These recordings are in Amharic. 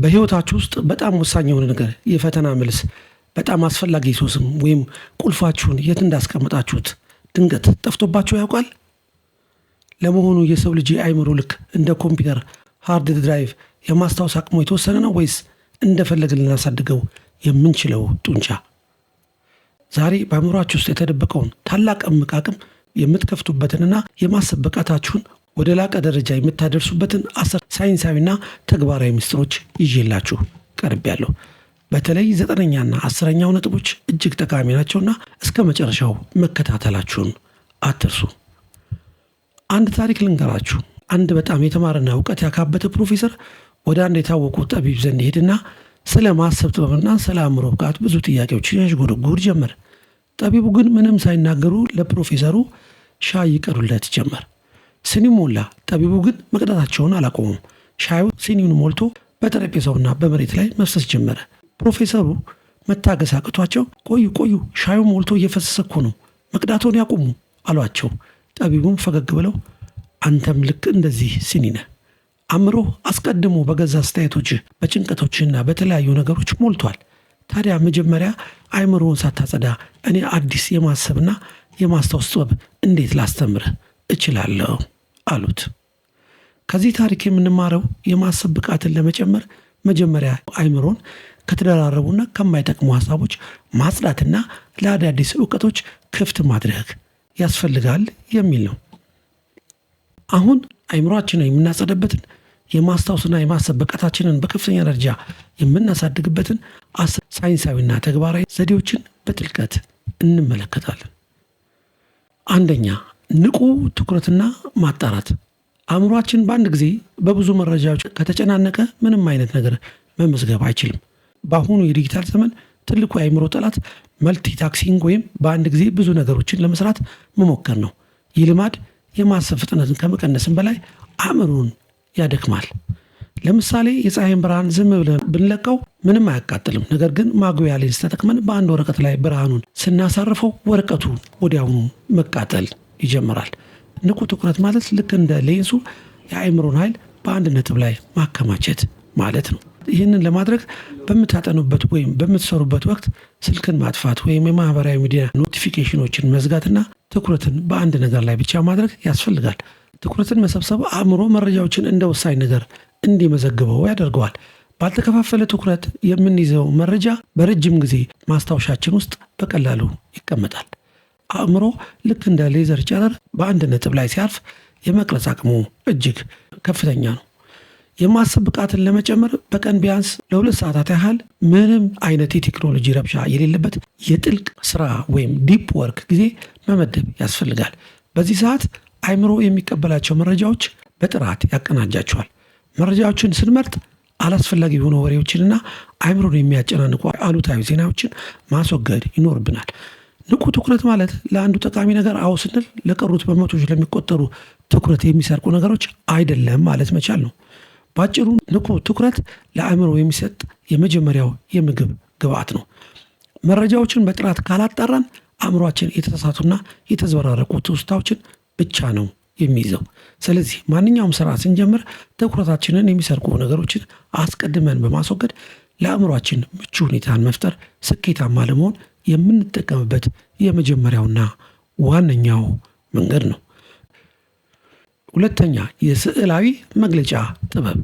በህይወታችሁ ውስጥ በጣም ወሳኝ የሆነ ነገር የፈተና መልስ በጣም አስፈላጊ ሰው ስም ወይም ቁልፋችሁን የት እንዳስቀመጣችሁት ድንገት ጠፍቶባችሁ ያውቃል? ለመሆኑ የሰው ልጅ አይምሮ ልክ እንደ ኮምፒውተር ሃርድ ድራይቭ የማስታወስ አቅሙ የተወሰነ ነው ወይስ እንደፈለግን ልናሳድገው የምንችለው ጡንቻ? ዛሬ በአእምሯችሁ ውስጥ የተደበቀውን ታላቅ እምቅ አቅም የምትከፍቱበትንና የማሰብ ብቃታችሁን ወደ ላቀ ደረጃ የምታደርሱበትን 10 ሳይንሳዊና ተግባራዊ ምስጢሮች ይዤላችሁ ቀርቤያለሁ። በተለይ 9ኛና 10ኛው ነጥቦች እጅግ ጠቃሚ ናቸውና እስከ መጨረሻው መከታተላችሁን አትርሱ። አንድ ታሪክ ልንገራችሁ። አንድ በጣም የተማረና እውቀት ያካበተ ፕሮፌሰር ወደ አንድ የታወቁ ጠቢብ ዘንድ ሄድና ስለ ማሰብ ጥበብና ስለ አእምሮ ብቃት ብዙ ጥያቄዎችን ያዥጎደጉድ ጀመር። ጠቢቡ ግን ምንም ሳይናገሩ ለፕሮፌሰሩ ሻይ ይቀዱለት ጀመር። ሲኒው ሞላ። ጠቢቡ ግን መቅዳታቸውን አላቆሙም። ሻዩ ሲኒውን ሞልቶ በጠረጴዛውና በመሬት ላይ መፍሰስ ጀመረ። ፕሮፌሰሩ መታገስ አቅቷቸው ቆዩ፣ ሻዩ ሞልቶ እየፈሰሰ እኮ ነው፣ መቅዳቶን ያቁሙ አሏቸው። ጠቢቡም ፈገግ ብለው አንተም ልክ እንደዚህ ሲኒ ነህ። አእምሮ አስቀድሞ በገዛ አስተያየቶች በጭንቀቶችና በተለያዩ ነገሮች ሞልቷል። ታዲያ መጀመሪያ አእምሮውን ሳታጸዳ እኔ አዲስ የማሰብና የማስታወስ ጥበብ እንዴት ላስተምርህ እችላለሁ አሉት። ከዚህ ታሪክ የምንማረው የማሰብ ብቃትን ለመጨመር መጀመሪያ አእምሮን ከተደራረቡና ከማይጠቅሙ ሀሳቦች ማጽዳትና ለአዳዲስ እውቀቶች ክፍት ማድረግ ያስፈልጋል የሚል ነው። አሁን አእምሮአችንን የምናጸዳበትን የማስታወስና የማሰብ ብቃታችንን በከፍተኛ ደረጃ የምናሳድግበትን 10 ሳይንሳዊና ተግባራዊ ዘዴዎችን በጥልቀት እንመለከታለን። አንደኛ፣ ንቁ ትኩረትና ማጣራት። አእምሮአችን በአንድ ጊዜ በብዙ መረጃዎች ከተጨናነቀ ምንም አይነት ነገር መመዝገብ አይችልም። በአሁኑ የዲጂታል ዘመን ትልቁ የአእምሮ ጠላት መልቲታስኪንግ ወይም በአንድ ጊዜ ብዙ ነገሮችን ለመስራት መሞከር ነው። ይህ ልማድ የማሰብ ፍጥነትን ከመቀነስም በላይ አእምሮን ያደክማል። ለምሳሌ የፀሐይን ብርሃን ዝም ብለን ብንለቀው ምንም አያቃጥልም። ነገር ግን ማጉያ ሌንስ ተጠቅመን በአንድ ወረቀት ላይ ብርሃኑን ስናሳርፈው ወረቀቱ ወዲያውኑ መቃጠል ይጀምራል። ንቁ ትኩረት ማለት ልክ እንደ ሌንሱ የአእምሮን ኃይል በአንድ ነጥብ ላይ ማከማቸት ማለት ነው። ይህንን ለማድረግ በምታጠኑበት ወይም በምትሰሩበት ወቅት ስልክን ማጥፋት ወይም የማህበራዊ ሚዲያ ኖቲፊኬሽኖችን መዝጋትና ትኩረትን በአንድ ነገር ላይ ብቻ ማድረግ ያስፈልጋል። ትኩረትን መሰብሰብ አእምሮ መረጃዎችን እንደ ወሳኝ ነገር እንዲመዘግበው ያደርገዋል። ባልተከፋፈለ ትኩረት የምንይዘው መረጃ በረጅም ጊዜ ማስታወሻችን ውስጥ በቀላሉ ይቀመጣል። አእምሮ ልክ እንደ ሌዘር ጨረር በአንድ ነጥብ ላይ ሲያርፍ የመቅረጽ አቅሙ እጅግ ከፍተኛ ነው። የማሰብ ብቃትን ለመጨመር በቀን ቢያንስ ለ2 ሰዓታት ያህል ምንም አይነት የቴክኖሎጂ ረብሻ የሌለበት የጥልቅ ስራ ወይም ዲፕ ወርክ ጊዜ መመደብ ያስፈልጋል። በዚህ ሰዓት አእምሮ የሚቀበላቸው መረጃዎች በጥራት ያቀናጃቸዋል። መረጃዎችን ስንመርጥ አላስፈላጊ የሆኑ ወሬዎችንና አእምሮን የሚያጨናንቁ አሉታዊ ዜናዎችን ማስወገድ ይኖርብናል። ንቁ ትኩረት ማለት ለአንዱ ጠቃሚ ነገር አዎ ስንል ለቀሩት በመቶዎች ለሚቆጠሩ ትኩረት የሚሰርቁ ነገሮች አይደለም ማለት መቻል ነው። ባጭሩ ንቁ ትኩረት ለአእምሮ የሚሰጥ የመጀመሪያው የምግብ ግብዓት ነው። መረጃዎችን በጥራት ካላጣራን አእምሯችን የተሳሳቱና የተዘበራረቁ ትውስታዎችን ብቻ ነው የሚይዘው። ስለዚህ ማንኛውም ስራ ስንጀምር ትኩረታችንን የሚሰርቁ ነገሮችን አስቀድመን በማስወገድ ለአእምሯችን ምቹ ሁኔታን መፍጠር ስኬታማ ለመሆን የምንጠቀምበት የመጀመሪያውና ዋነኛው መንገድ ነው። ሁለተኛ፣ የስዕላዊ መግለጫ ጥበብ።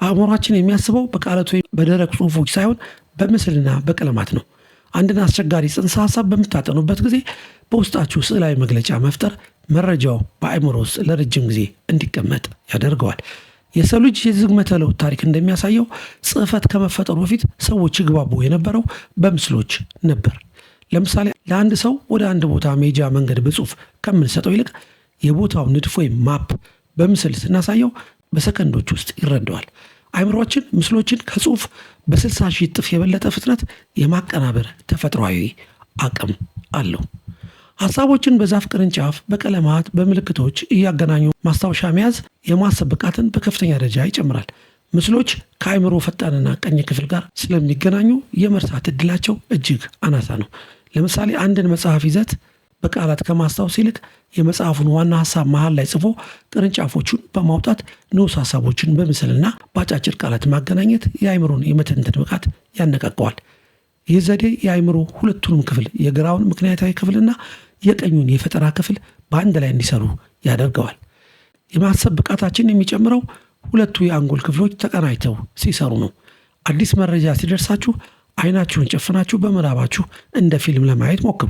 አእምሯችን የሚያስበው በቃላት ወይም በደረቅ ጽሑፎች ሳይሆን በምስልና በቀለማት ነው። አንድን አስቸጋሪ ጽንሰ ሀሳብ በምታጠኑበት ጊዜ በውስጣችሁ ስዕላዊ መግለጫ መፍጠር መረጃው በአእምሮ ውስጥ ለረጅም ጊዜ እንዲቀመጥ ያደርገዋል። የሰው ልጅ የዝግመተ ለውጥ ታሪክ እንደሚያሳየው ጽሕፈት ከመፈጠሩ በፊት ሰዎች ይግባቡ የነበረው በምስሎች ነበር። ለምሳሌ ለአንድ ሰው ወደ አንድ ቦታ መሄጃ መንገድ በጽሑፍ ከምንሰጠው ይልቅ የቦታው ንድፍ ወይም ማፕ በምስል ስናሳየው በሰከንዶች ውስጥ ይረዳዋል። አእምሮአችን ምስሎችን ከጽሑፍ በ60 ሺህ እጥፍ የበለጠ ፍጥነት የማቀናበር ተፈጥሯዊ አቅም አለው። ሀሳቦችን በዛፍ ቅርንጫፍ፣ በቀለማት፣ በምልክቶች እያገናኙ ማስታወሻ መያዝ የማሰብ ብቃትን በከፍተኛ ደረጃ ይጨምራል። ምስሎች ከአእምሮ ፈጣንና ቀኝ ክፍል ጋር ስለሚገናኙ የመርሳት እድላቸው እጅግ አናሳ ነው። ለምሳሌ አንድን መጽሐፍ ይዘት በቃላት ከማስታወስ ይልቅ የመጽሐፉን ዋና ሐሳብ መሃል ላይ ጽፎ ቅርንጫፎቹን በማውጣት ንዑስ ሐሳቦችን በምስልና በአጫጭር ቃላት ማገናኘት የአእምሮን የመተንተን ብቃት ያነቃቀዋል። ይህ ዘዴ የአእምሮ ሁለቱንም ክፍል የግራውን ምክንያታዊ ክፍልና የቀኙን የፈጠራ ክፍል በአንድ ላይ እንዲሰሩ ያደርገዋል። የማሰብ ብቃታችን የሚጨምረው ሁለቱ የአንጎል ክፍሎች ተቀናጅተው ሲሰሩ ነው። አዲስ መረጃ ሲደርሳችሁ አይናችሁን ጨፍናችሁ በምናባችሁ እንደ ፊልም ለማየት ሞክሩ።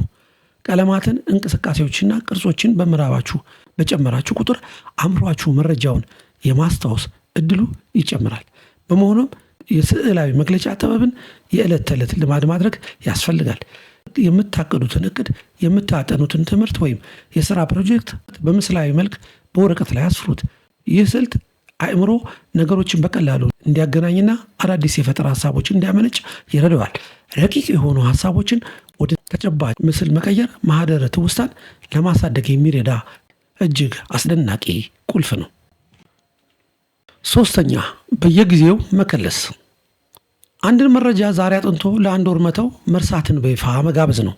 ቀለማትን፣ እንቅስቃሴዎችና ቅርጾችን በምናባችሁ በጨመራችሁ ቁጥር አእምሯችሁ መረጃውን የማስታወስ እድሉ ይጨምራል። በመሆኑም የስዕላዊ መግለጫ ጥበብን የዕለት ተዕለት ልማድ ማድረግ ያስፈልጋል። የምታቅዱትን እቅድ፣ የምታጠኑትን ትምህርት ወይም የሥራ ፕሮጀክት በምስላዊ መልክ በወረቀት ላይ አስፍሩት። ይህ ስልት አእምሮ ነገሮችን በቀላሉ እንዲያገናኝና አዳዲስ የፈጠራ ሀሳቦች እንዲያመነጭ ይረዳዋል። ረቂቅ የሆኑ ሀሳቦችን ወደ ተጨባጭ ምስል መቀየር ማህደረ ትውስታን ለማሳደግ የሚረዳ እጅግ አስደናቂ ቁልፍ ነው። 3ኛ በየጊዜው መከለስ። አንድን መረጃ ዛሬ አጥንቶ ለአንድ ወር መተው መርሳትን በይፋ መጋበዝ ነው።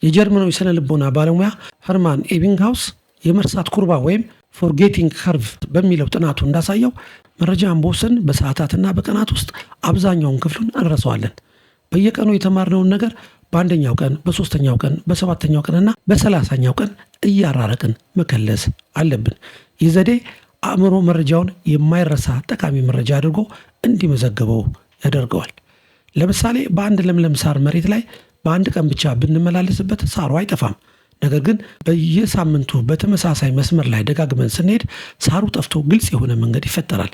የጀርመናዊ ስነ ልቦና ባለሙያ ሄርማን ኤቢንግሃውስ የመርሳት ኩርባ ወይም ፎርጌቲንግ ከርቭ በሚለው ጥናቱ እንዳሳየው መረጃን በወሰን በሰዓታትና በቀናት ውስጥ አብዛኛውን ክፍሉን እንረሳዋለን። በየቀኑ የተማርነውን ነገር በአንደኛው ቀን፣ በ3ኛው ቀን፣ በ7ኛው ቀንና በ30ኛው ቀን እያራረቅን መከለስ አለብን። ይህ ዘዴ አእምሮ መረጃውን የማይረሳ ጠቃሚ መረጃ አድርጎ እንዲመዘግበው ያደርገዋል። ለምሳሌ በአንድ ለምለም ሳር መሬት ላይ በአንድ ቀን ብቻ ብንመላለስበት ሳሩ አይጠፋም። ነገር ግን በየሳምንቱ በተመሳሳይ መስመር ላይ ደጋግመን ስንሄድ ሳሩ ጠፍቶ ግልጽ የሆነ መንገድ ይፈጠራል።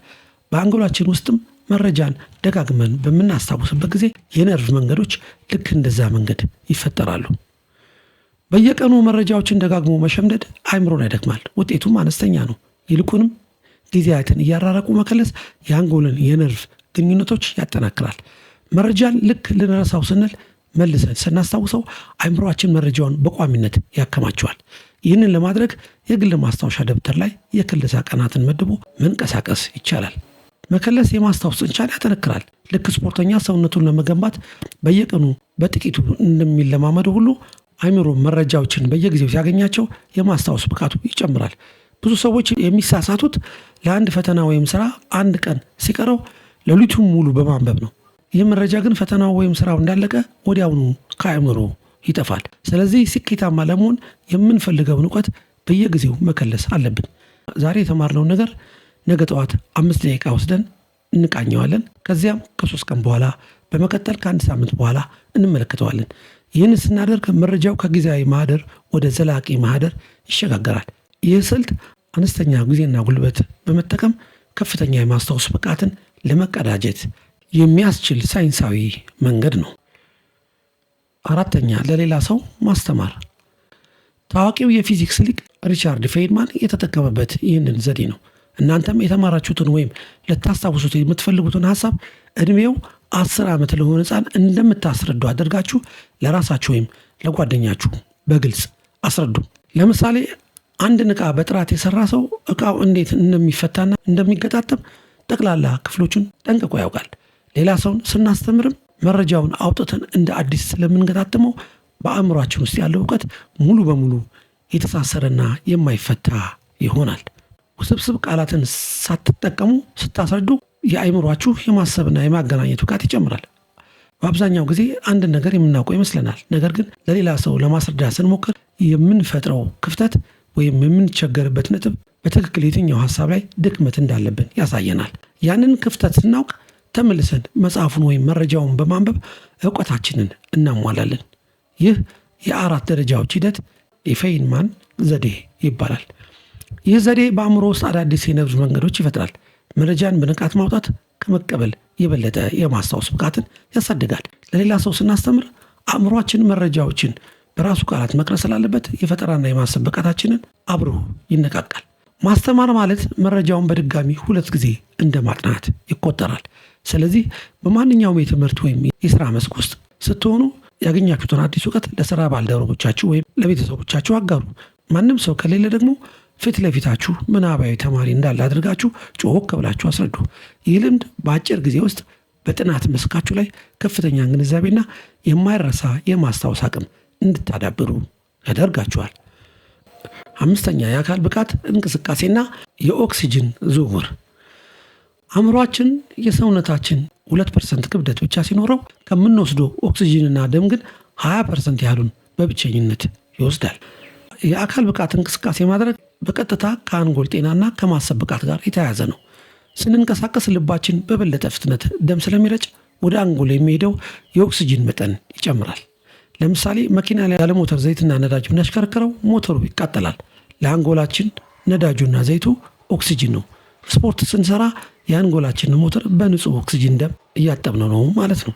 በአንጎላችን ውስጥም መረጃን ደጋግመን በምናስታውስበት ጊዜ የነርቭ መንገዶች ልክ እንደዛ መንገድ ይፈጠራሉ። በየቀኑ መረጃዎችን ደጋግሞ መሸምደድ አእምሮን ያደክማል፣ ውጤቱም አነስተኛ ነው። ይልቁንም ጊዜያትን እያራረቁ መከለስ የአንጎልን የነርቭ ግንኙነቶች ያጠናክራል። መረጃን ልክ ልንረሳው ስንል መልሰን ስናስታውሰው አእምሮአችን መረጃውን በቋሚነት ያከማቸዋል። ይህንን ለማድረግ የግል ማስታወሻ ደብተር ላይ የክለሳ ቀናትን መድቦ መንቀሳቀስ ይቻላል። መከለስ የማስታወስ ጥንቻን ያጠነክራል። ልክ ስፖርተኛ ሰውነቱን ለመገንባት በየቀኑ በጥቂቱ እንደሚለማመደው ሁሉ አእምሮ መረጃዎችን በየጊዜው ሲያገኛቸው የማስታወስ ብቃቱ ይጨምራል። ብዙ ሰዎች የሚሳሳቱት ለአንድ ፈተና ወይም ስራ አንድ ቀን ሲቀረው ሌሊቱን ሙሉ በማንበብ ነው። ይህ መረጃ ግን ፈተናው ወይም ስራው እንዳለቀ ወዲያውኑ ከአእምሮ ይጠፋል። ስለዚህ ስኬታማ ለመሆን የምንፈልገውን እውቀት በየጊዜው መከለስ አለብን። ዛሬ የተማርነውን ነገር ነገ ጠዋት 5 ደቂቃ ወስደን እንቃኘዋለን። ከዚያም ከ3 ቀን በኋላ በመቀጠል ከ1 ሳምንት በኋላ እንመለከተዋለን። ይህን ስናደርግ መረጃው ከጊዜያዊ ማህደር ወደ ዘላቂ ማህደር ይሸጋገራል። ይህ ስልት አነስተኛ ጊዜና ጉልበት በመጠቀም ከፍተኛ የማስታወስ ብቃትን ለመቀዳጀት የሚያስችል ሳይንሳዊ መንገድ ነው። 4ኛ ለሌላ ሰው ማስተማር። ታዋቂው የፊዚክስ ሊቅ ሪቻርድ ፌይንማን የተጠቀመበት ይህንን ዘዴ ነው። እናንተም የተማራችሁትን ወይም ልታስታውሱት የምትፈልጉትን ሀሳብ ዕድሜው 10 ዓመት ለሆነ ሕፃን እንደምታስረዱ አድርጋችሁ ለራሳችሁ ወይም ለጓደኛችሁ በግልጽ አስረዱ። ለምሳሌ አንድን ዕቃ በጥራት የሰራ ሰው ዕቃው እንዴት እንደሚፈታና እንደሚገጣጠም ጠቅላላ ክፍሎቹን ጠንቅቆ ያውቃል። ሌላ ሰውን ስናስተምርም መረጃውን አውጥተን እንደ አዲስ ስለምንገጣጥመው በአእምሯችን ውስጥ ያለው እውቀት ሙሉ በሙሉ የተሳሰረና የማይፈታ ይሆናል። ውስብስብ ቃላትን ሳትጠቀሙ ስታስረዱ የአእምሯችሁ የማሰብና የማገናኘት ብቃት ይጨምራል። በአብዛኛው ጊዜ አንድ ነገር የምናውቀው ይመስለናል። ነገር ግን ለሌላ ሰው ለማስረዳት ስንሞክር የምንፈጥረው ክፍተት ወይም የምንቸገርበት ነጥብ በትክክል የትኛው ሀሳብ ላይ ድክመት እንዳለብን ያሳየናል። ያንን ክፍተት ስናውቅ ተመልሰን መጽሐፉን ወይም መረጃውን በማንበብ እውቀታችንን እናሟላለን። ይህ የ4 ደረጃዎች ሂደት የፌይንማን ዘዴ ይባላል። ይህ ዘዴ በአእምሮ ውስጥ አዳዲስ የነርቭ መንገዶች ይፈጥራል። መረጃን በንቃት ማውጣት ከመቀበል የበለጠ የማስታወስ ብቃትን ያሳድጋል። ለሌላ ሰው ስናስተምር አእምሯችን መረጃዎችን በራሱ ቃላት መቅረጽ ስላለበት የፈጠራና የማሰብ ብቃታችንን አብሮ ይነቃቃል። ማስተማር ማለት መረጃውን በድጋሚ 2 ጊዜ እንደ ማጥናት ይቆጠራል። ስለዚህ በማንኛውም የትምህርት ወይም የሥራ መስክ ውስጥ ስትሆኑ ያገኛችሁትን አዲስ እውቀት ለሥራ ባልደረቦቻችሁ ወይም ለቤተሰቦቻችሁ አጋሩ። ማንም ሰው ከሌለ ደግሞ ፊት ለፊታችሁ ምናባዊ ተማሪ እንዳለ አድርጋችሁ ጮክ ብላችሁ አስረዱ። ይህ ልምድ በአጭር ጊዜ ውስጥ በጥናት መስካችሁ ላይ ከፍተኛ ግንዛቤና የማይረሳ የማስታወስ አቅም እንድታዳብሩ ያደርጋችኋል። 5ኛ የአካል ብቃት እንቅስቃሴና የኦክሲጅን ዝውውር። አእምሯችን የሰውነታችን 2% ክብደት ብቻ ሲኖረው ከምንወስደው ኦክሲጅንና ደም ግን 20% ያህሉን በብቸኝነት ይወስዳል። የአካል ብቃት እንቅስቃሴ ማድረግ በቀጥታ ከአንጎል ጤናና ከማሰብ ብቃት ጋር የተያያዘ ነው። ስንንቀሳቀስ ልባችን በበለጠ ፍጥነት ደም ስለሚረጭ ወደ አንጎል የሚሄደው የኦክሲጅን መጠን ይጨምራል። ለምሳሌ መኪና ላይ ያለ ሞተር ዘይትና ነዳጅ ብናሽከረክረው ሞተሩ ይቃጠላል። ለአንጎላችን ነዳጁና ዘይቱ ኦክሲጅን ነው። ስፖርት ስንሰራ የአንጎላችንን ሞተር በንጹህ ኦክሲጅን ደም እያጠብነው ነው ማለት ነው።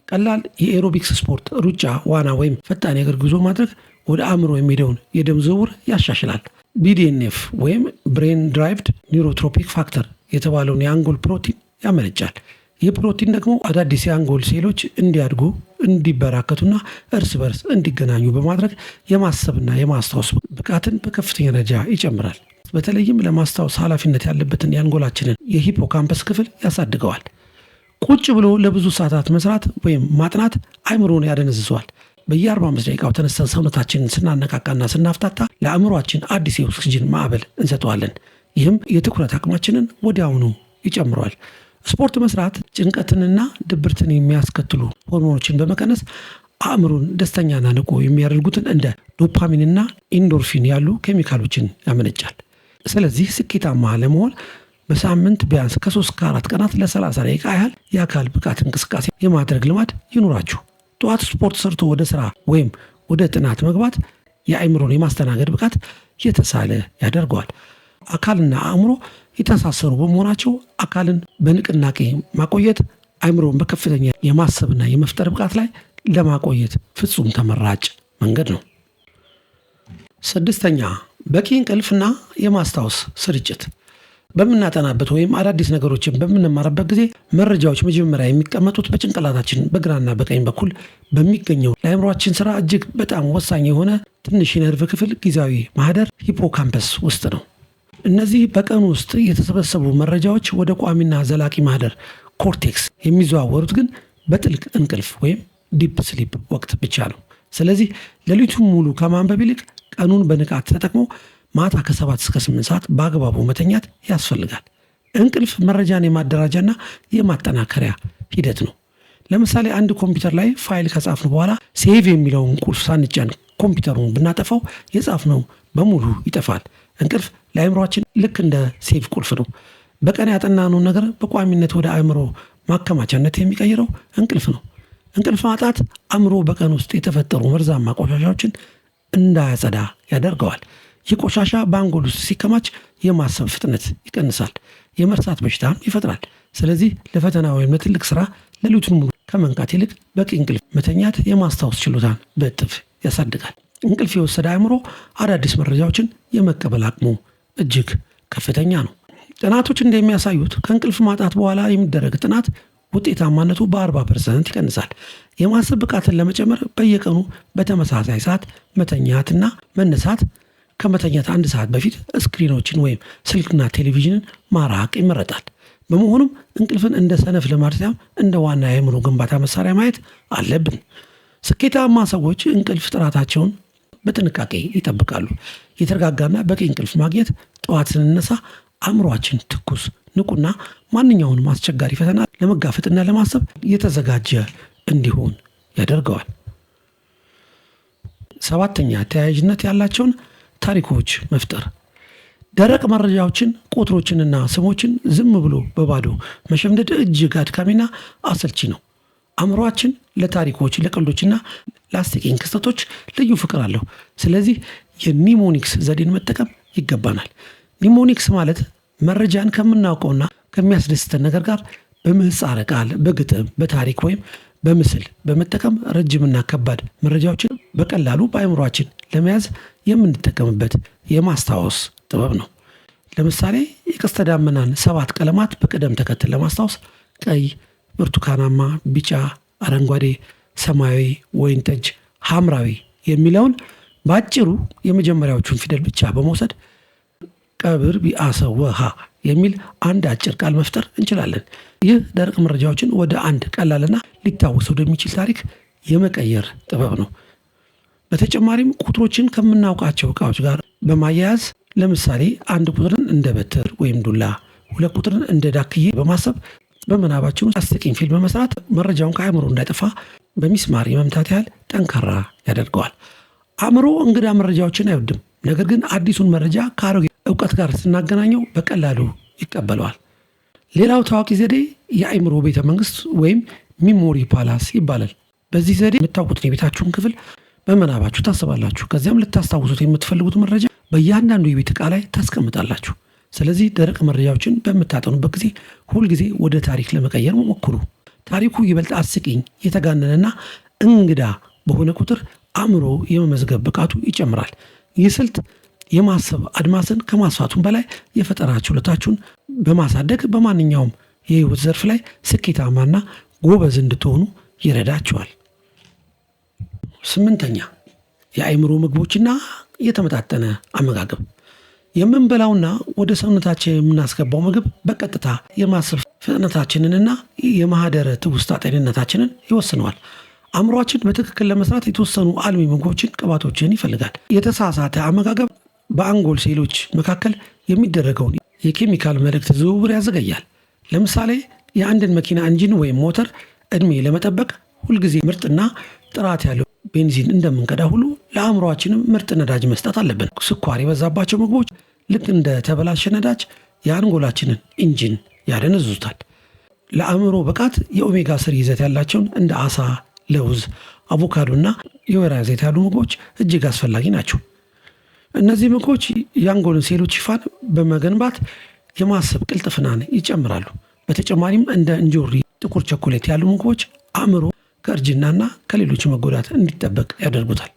ቀላል የኤሮቢክስ ስፖርት፣ ሩጫ፣ ዋና ወይም ፈጣን የእግር ጉዞ ማድረግ ወደ አእምሮ የሚሄደውን የደም ዝውውር ያሻሽላል። BDNF ወይም ብሬን ድራይቭድ ኒውሮትሮፒክ ፋክተር የተባለውን የአንጎል ፕሮቲን ያመነጫል። ይህ ፕሮቲን ደግሞ አዳዲስ የአንጎል ሴሎች እንዲያድጉ፣ እንዲበራከቱና እርስ በርስ እንዲገናኙ በማድረግ የማሰብና የማስታወስ ብቃትን በከፍተኛ ደረጃ ይጨምራል። በተለይም ለማስታወስ ኃላፊነት ያለበትን የአንጎላችንን የሂፖካምፐስ ክፍል ያሳድገዋል። ቁጭ ብሎ ለብዙ ሰዓታት መስራት ወይም ማጥናት አእምሮን ያደነዝዘዋል። በየ45 ደቂቃው ተነስተን ሰውነታችንን ስናነቃቃና ስናፍታታ ለአእምሯችን አዲስ የኦክሲጅን ማዕበል እንሰጠዋለን። ይህም የትኩረት አቅማችንን ወዲያውኑ ይጨምረዋል። ስፖርት መስራት ጭንቀትንና ድብርትን የሚያስከትሉ ሆርሞኖችን በመቀነስ አእምሮን ደስተኛና ንቁ የሚያደርጉትን እንደ ዶፓሚንና ኢንዶርፊን ያሉ ኬሚካሎችን ያመነጫል። ስለዚህ ስኬታማ ለመሆን በሳምንት ቢያንስ ከ3 እስከ 4 ቀናት ለ30 ደቂቃ ያህል የአካል ብቃት እንቅስቃሴ የማድረግ ልማድ ይኑራችሁ። ጠዋት ስፖርት ሰርቶ ወደ ስራ ወይም ወደ ጥናት መግባት የአእምሮን የማስተናገድ ብቃት የተሳለ ያደርገዋል። አካልና አእምሮ የተሳሰሩ በመሆናቸው አካልን በንቅናቄ ማቆየት አእምሮን በከፍተኛ የማሰብና የመፍጠር ብቃት ላይ ለማቆየት ፍጹም ተመራጭ መንገድ ነው። 6ኛ በቂ እንቅልፍና የማስታወስ ስርጭት። በምናጠናበት ወይም አዳዲስ ነገሮችን በምንማርበት ጊዜ መረጃዎች መጀመሪያ የሚቀመጡት በጭንቅላታችን በግራና በቀኝ በኩል በሚገኘው ለአእምሯችን ስራ እጅግ በጣም ወሳኝ የሆነ ትንሽ የነርቭ ክፍል ጊዜያዊ ማህደር ሂፖካምፐስ ውስጥ ነው። እነዚህ በቀን ውስጥ የተሰበሰቡ መረጃዎች ወደ ቋሚና ዘላቂ ማህደር ኮርቴክስ የሚዘዋወሩት ግን በጥልቅ እንቅልፍ ወይም ዲፕ ስሊፕ ወቅት ብቻ ነው። ስለዚህ ሌሊቱን ሙሉ ከማንበብ ይልቅ ቀኑን በንቃት ተጠቅሞ ማታ ከ7 እስከ 8 ሰዓት በአግባቡ መተኛት ያስፈልጋል። እንቅልፍ መረጃን የማደራጃና የማጠናከሪያ ሂደት ነው። ለምሳሌ አንድ ኮምፒውተር ላይ ፋይል ከጻፍን በኋላ ሴቭ የሚለውን ቁልፍ ሳንጫን ኮምፒውተሩን ብናጠፋው የጻፍነው በሙሉ ይጠፋል። እንቅልፍ ለአእምሯችን ልክ እንደ ሴቭ ቁልፍ ነው። በቀን ያጠናነውን ነገር በቋሚነት ወደ አእምሮ ማከማቻነት የሚቀይረው እንቅልፍ ነው። እንቅልፍ ማጣት አእምሮ በቀን ውስጥ የተፈጠሩ መርዛማ ቆሻሻዎችን እንዳያጸዳ ያደርገዋል። ይህ ቆሻሻ በአንጎል ውስጥ ሲከማች የማሰብ ፍጥነት ይቀንሳል፣ የመርሳት በሽታም ይፈጥራል። ስለዚህ ለፈተና ወይም ለትልቅ ስራ ሌሊቱን ሙሉ ከመንቃት ይልቅ በቂ እንቅልፍ መተኛት የማስታወስ ችሎታን በእጥፍ ያሳድጋል። እንቅልፍ የወሰደ አእምሮ አዳዲስ መረጃዎችን የመቀበል አቅሙ እጅግ ከፍተኛ ነው። ጥናቶች እንደሚያሳዩት ከእንቅልፍ ማጣት በኋላ የሚደረግ ጥናት ውጤታማነቱ በ40% ይቀንሳል። የማሰብ ብቃትን ለመጨመር በየቀኑ በተመሳሳይ ሰዓት መተኛትና መነሳት፣ ከመተኛት 1 ሰዓት በፊት ስክሪኖችን ወይም ስልክና ቴሌቪዥንን ማራቅ ይመረጣል። በመሆኑም እንቅልፍን እንደ ሰነፍ ልማድ ሳይሆን እንደ ዋና የአእምሮ ግንባታ መሳሪያ ማየት አለብን። ስኬታማ ሰዎች እንቅልፍ ጥራታቸውን በጥንቃቄ ይጠብቃሉ። የተረጋጋና በቂ እንቅልፍ ማግኘት ጠዋት ስንነሳ አእምሯችን ትኩስ፣ ንቁና ማንኛውንም አስቸጋሪ ፈተና ለመጋፈጥና ለማሰብ የተዘጋጀ እንዲሆን ያደርገዋል። 7ኛ ተያያዥነት ያላቸውን ታሪኮች መፍጠር። ደረቅ መረጃዎችን፣ ቁጥሮችንና ስሞችን ዝም ብሎ በባዶ መሸምደድ እጅግ አድካሚና አሰልቺ ነው። አእምሯችን ለታሪኮች፣ ለቀልዶችና ለአስቂኝ ክስተቶች ልዩ ፍቅር አለው። ስለዚህ የኒሞኒክስ ዘዴን መጠቀም ይገባናል። ኒሞኒክስ ማለት መረጃን ከምናውቀውና ከሚያስደስተን ነገር ጋር በምህጻረ ቃል፣ በግጥም፣ በታሪክ ወይም በምስል በመጠቀም ረጅምና ከባድ መረጃዎችን በቀላሉ በአእምሯችን ለመያዝ የምንጠቀምበት የማስታወስ ጥበብ ነው። ለምሳሌ የቀስተ ደመናን 7 ቀለማት በቅደም ተከተል ለማስታወስ ቀይ፣ ብርቱካናማ፣ ቢጫ፣ አረንጓዴ፣ ሰማያዊ፣ ወይን ጠጅ፣ ሐምራዊ የሚለውን በአጭሩ የመጀመሪያዎቹን ፊደል ብቻ በመውሰድ ቀብር ቢአሰወሃ የሚል አንድ አጭር ቃል መፍጠር እንችላለን። ይህ ደረቅ መረጃዎችን ወደ አንድ ቀላልና ሊታወስ ወደሚችል ታሪክ የመቀየር ጥበብ ነው። በተጨማሪም ቁጥሮችን ከምናውቃቸው ዕቃዎች ጋር በማያያዝ ለምሳሌ አንድ ቁጥርን እንደ በትር ወይም ዱላ፣ ሁለት ቁጥርን እንደ ዳክዬ በማሰብ በምናባችን ውስጥ አስቂኝ ፊልም በመስራት መረጃውን ከአእምሮ እንዳይጠፋ በሚስማር የመምታት ያህል ጠንካራ ያደርገዋል። አእምሮ እንግዳ መረጃዎችን አይወድም። ነገር ግን አዲሱን መረጃ ከአሮጌ እውቀት ጋር ስናገናኘው በቀላሉ ይቀበለዋል። ሌላው ታዋቂ ዘዴ የአእምሮ ቤተ መንግስት ወይም ሚሞሪ ፓላስ ይባላል። በዚህ ዘዴ የምታውቁትን የቤታችሁን ክፍል በምናባችሁ ታስባላችሁ። ከዚያም ልታስታውሱት የምትፈልጉት መረጃ በእያንዳንዱ የቤት ዕቃ ላይ ታስቀምጣላችሁ። ስለዚህ ደረቅ መረጃዎችን በምታጠኑበት ጊዜ ሁልጊዜ ወደ ታሪክ ለመቀየር ሞክሩ። ታሪኩ ይበልጥ አስቂኝ፣ የተጋነነና እንግዳ በሆነ ቁጥር አእምሮ የመመዝገብ ብቃቱ ይጨምራል። ይህ ስልት የማሰብ አድማስን ከማስፋቱም በላይ የፈጠራ ችሎታችሁን በማሳደግ በማንኛውም የህይወት ዘርፍ ላይ ስኬታማና ጎበዝ እንድትሆኑ ይረዳችኋል። 8ኛ የአእምሮ ምግቦችና የተመጣጠነ አመጋገብ። የምንበላውና ወደ ሰውነታችን የምናስገባው ምግብ በቀጥታ የማሰብ ፍጥነታችንንና የማህደረ ትውስታ ጤንነታችንን ይወስነዋል። አእምሯችን በትክክል ለመስራት የተወሰኑ አልሚ ምግቦችን፣ ቅባቶችን ይፈልጋል። የተሳሳተ አመጋገብ በአንጎል ሴሎች መካከል የሚደረገውን የኬሚካል መልእክት ዝውውር ያዘገያል። ለምሳሌ የአንድን መኪና ኢንጂን ወይም ሞተር እድሜ ለመጠበቅ ሁልጊዜ ምርጥና ጥራት ያለው ቤንዚን እንደምንቀዳ ሁሉ ለአእምሯችንም ምርጥ ነዳጅ መስጠት አለብን። ስኳር የበዛባቸው ምግቦች ልክ እንደ ተበላሸ ነዳጅ የአንጎላችንን ኢንጂን ያደነዙታል። ለአእምሮ ብቃት የኦሜጋ 3 ይዘት ያላቸውን እንደ አሳ፣ ለውዝ፣ አቮካዶና የወይራ ዘይት ያሉ ምግቦች እጅግ አስፈላጊ ናቸው። እነዚህ ምግቦች የአንጎልን ሴሎች ሽፋን በመገንባት የማሰብ ቅልጥፍናን ይጨምራሉ። በተጨማሪም እንደ እንጆሪ፣ ጥቁር ቸኮሌት ያሉ ምግቦች አእምሮ ከእርጅናና ከሌሎች መጎዳት እንዲጠበቅ ያደርጉታል።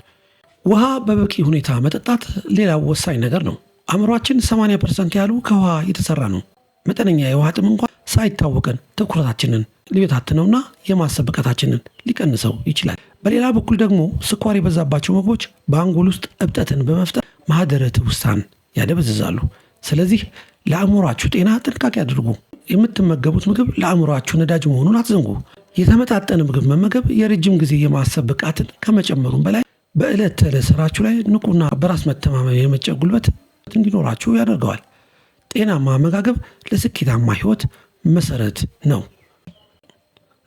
ውሃ በበቂ ሁኔታ መጠጣት ሌላው ወሳኝ ነገር ነው። አእምሯችን 80% ያህሉ ከውሃ የተሰራ ነው። መጠነኛ የውሃ ጥም እንኳን ሳይታወቀን ትኩረታችንን ሊበታትነውና የማሰብ ብቃታችንን ሊቀንሰው ይችላል። በሌላ በኩል ደግሞ ስኳር የበዛባቸው ምግቦች በአንጎል ውስጥ እብጠትን በመፍጠር ማህደረ ትውስታን ያደበዝዛሉ። ስለዚህ ለአእምሯችሁ ጤና ጥንቃቄ አድርጉ። የምትመገቡት ምግብ ለአእምሯችሁ ነዳጅ መሆኑን አትዘንጉ። የተመጣጠነ ምግብ መመገብ የረጅም ጊዜ የማሰብ ብቃትን ከመጨመሩም በላይ በዕለት ተዕለት ስራችሁ ላይ ንቁና በራስ መተማመን የመጨ ጉልበት እንዲኖራችሁ ያደርገዋል። ጤናማ አመጋገብ ለስኬታማ ህይወት መሰረት ነው።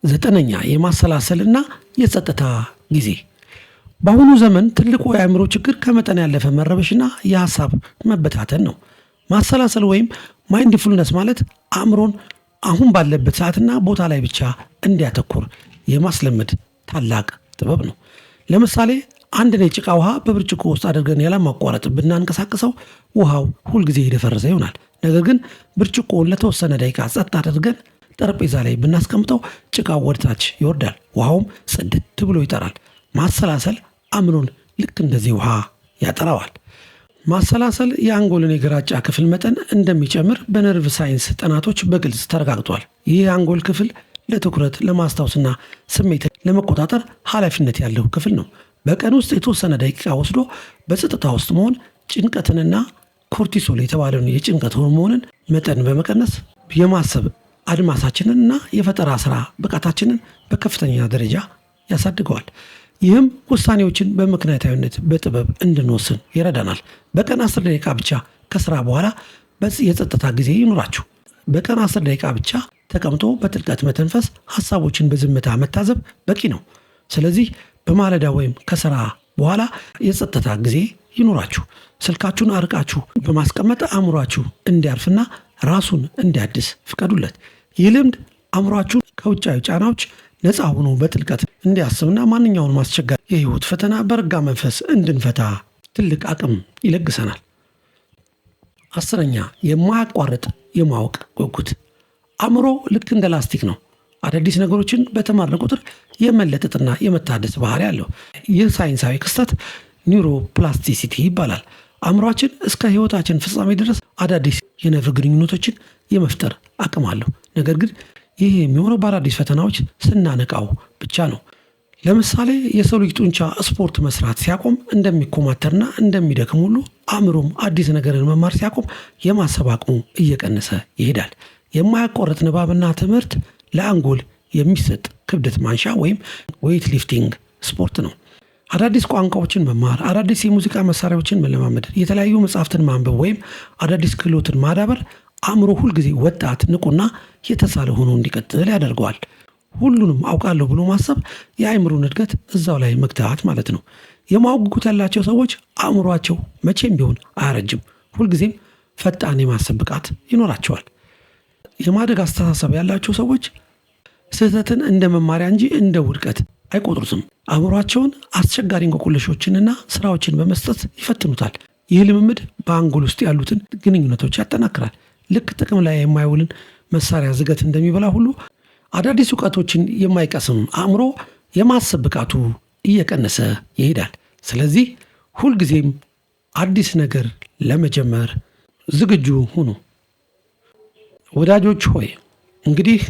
9ኛ የማሰላሰልና የጸጥታ ጊዜ። በአሁኑ ዘመን ትልቁ የአእምሮ ችግር ከመጠን ያለፈ መረበሽና የሀሳብ መበታተን ነው። ማሰላሰል ወይም ማይንድፉልነስ ማለት አእምሮን አሁን ባለበት ሰዓትና ቦታ ላይ ብቻ እንዲያተኩር የማስለመድ ታላቅ ጥበብ ነው። ለምሳሌ አንድን የጭቃ ውሃ በብርጭቆ ውስጥ አድርገን ያለማቋረጥ ብናንቀሳቅሰው ውሃው ሁልጊዜ የደፈረሰ ይሆናል። ነገር ግን ብርጭቆውን ለተወሰነ ደቂቃ ጸጥ አድርገን ጠረጴዛ ላይ ብናስቀምጠው ጭቃው ወደታች ይወርዳል፣ ውሃውም ጽድት ብሎ ይጠራል። ማሰላሰል አእምሮን ልክ እንደዚህ ውሃ ያጠራዋል። ማሰላሰል የአንጎልን የግራጫ ክፍል መጠን እንደሚጨምር በነርቭ ሳይንስ ጥናቶች በግልጽ ተረጋግጧል። ይህ የአንጎል ክፍል ለትኩረት፣ ለማስታወስና ስሜት ለመቆጣጠር ኃላፊነት ያለው ክፍል ነው። በቀን ውስጥ የተወሰነ ደቂቃ ወስዶ በጸጥታ ውስጥ መሆን ጭንቀትንና ኮርቲሶል የተባለውን የጭንቀት ሆርሞንን መጠን በመቀነስ የማሰብ አድማሳችንንና የፈጠራ ስራ ብቃታችንን በከፍተኛ ደረጃ ያሳድገዋል። ይህም ውሳኔዎችን በምክንያታዊነት በጥበብ እንድንወስን ይረዳናል። በቀን 10 ደቂቃ ብቻ ከስራ በኋላ የጸጥታ ጊዜ ይኑራችሁ። በቀን 10 ደቂቃ ብቻ ተቀምጦ በጥልቀት መተንፈስ፣ ሀሳቦችን በዝምታ መታዘብ በቂ ነው። ስለዚህ በማለዳ ወይም ከስራ በኋላ የጸጥታ ጊዜ ይኑራችሁ። ስልካችሁን አርቃችሁ በማስቀመጥ አእምሯችሁ እንዲያርፍና ራሱን እንዲያድስ ፍቀዱለት። ይህ ልምድ አእምሯችሁን ከውጫዊ ጫናዎች ነፃ ሆኖ በጥልቀት እንዲያስብና ማንኛውንም አስቸጋሪ የህይወት ፈተና በረጋ መንፈስ እንድንፈታ ትልቅ አቅም ይለግሰናል። 10ኛ የማያቋርጥ የማወቅ ጉጉት። አእምሮ ልክ እንደ ላስቲክ ነው። አዳዲስ ነገሮችን በተማርነ ቁጥር የመለጠጥና የመታደስ ባህሪ አለው። ይህ ሳይንሳዊ ክስተት ኒውሮፕላስቲሲቲ ይባላል። አእምሯችን እስከ ህይወታችን ፍጻሜ ድረስ አዳዲስ የነርቭ ግንኙነቶችን የመፍጠር አቅም አለው። ነገር ግን ይህ የሚሆነው በአዳዲስ ፈተናዎች ስናነቃው ብቻ ነው። ለምሳሌ የሰው ልጅ ጡንቻ ስፖርት መስራት ሲያቆም እንደሚኮማተርና እንደሚደክም ሁሉ አእምሮም አዲስ ነገርን መማር ሲያቆም የማሰብ አቅሙ እየቀነሰ ይሄዳል። የማያቋርጥ ንባብና ትምህርት ለአንጎል የሚሰጥ ክብደት ማንሻ ወይም ዌይት ሊፍቲንግ ስፖርት ነው። አዳዲስ ቋንቋዎችን መማር፣ አዳዲስ የሙዚቃ መሳሪያዎችን መለማመድ፣ የተለያዩ መጽሐፍትን ማንበብ ወይም አዳዲስ ክህሎትን ማዳበር አእምሮ ሁልጊዜ ወጣት፣ ንቁና የተሳለ ሆኖ እንዲቀጥል ያደርገዋል። ሁሉንም አውቃለሁ ብሎ ማሰብ የአእምሮን እድገት እዛው ላይ መግታት ማለት ነው። የማወቅ ጉጉት ያላቸው ሰዎች አእምሯቸው መቼም ቢሆን አያረጅም። ሁልጊዜም ፈጣን የማሰብ ብቃት ይኖራቸዋል። የማደግ አስተሳሰብ ያላቸው ሰዎች ስህተትን እንደ መማሪያ እንጂ እንደ ውድቀት አይቆጥሩትም። አእምሯቸውን አስቸጋሪ እንቆቅልሾችንና ስራዎችን በመስጠት ይፈትኑታል። ይህ ልምምድ በአንጎል ውስጥ ያሉትን ግንኙነቶች ያጠናክራል። ልክ ጥቅም ላይ የማይውልን መሳሪያ ዝገት እንደሚበላ ሁሉ አዳዲስ እውቀቶችን የማይቀስም አእምሮ የማሰብ ብቃቱ እየቀነሰ ይሄዳል። ስለዚህ ሁልጊዜም አዲስ ነገር ለመጀመር ዝግጁ ሁኑ። ወዳጆች ሆይ እንግዲህ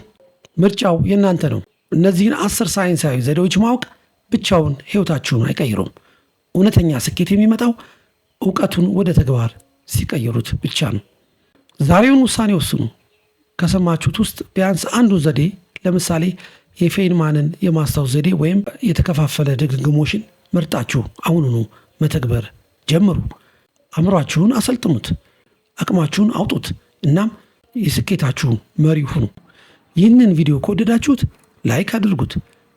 ምርጫው የእናንተ ነው። እነዚህን 10 ሳይንሳዊ ዘዴዎች ማወቅ ብቻውን ሕይወታችሁን አይቀይሩም። እውነተኛ ስኬት የሚመጣው እውቀቱን ወደ ተግባር ሲቀይሩት ብቻ ነው። ዛሬውን ውሳኔ ወስኑ። ከሰማችሁት ውስጥ ቢያንስ አንዱን ዘዴ፣ ለምሳሌ የፌይንማንን የማስታወስ ዘዴ ወይም የተከፋፈለ ድግግሞሽን መርጣችሁ አሁኑኑ መተግበር ጀምሩ። አእምሯችሁን አሰልጥኑት፣ አቅማችሁን አውጡት፣ እናም የስኬታችሁ መሪ ሁኑ። ይህንን ቪዲዮ ከወደዳችሁት ላይክ አድርጉት።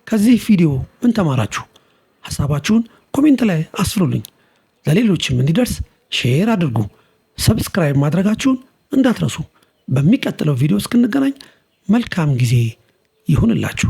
ከዚህ ቪዲዮ ምን ተማራችሁ? ሐሳባችሁን ኮሜንት ላይ አስፍሩልኝ። ለሌሎችም እንዲደርስ ሼር አድርጉ። ሰብስክራይብ ማድረጋችሁን እንዳትረሱ። በሚቀጥለው ቪዲዮ እስክንገናኝ መልካም ጊዜ ይሁንላችሁ።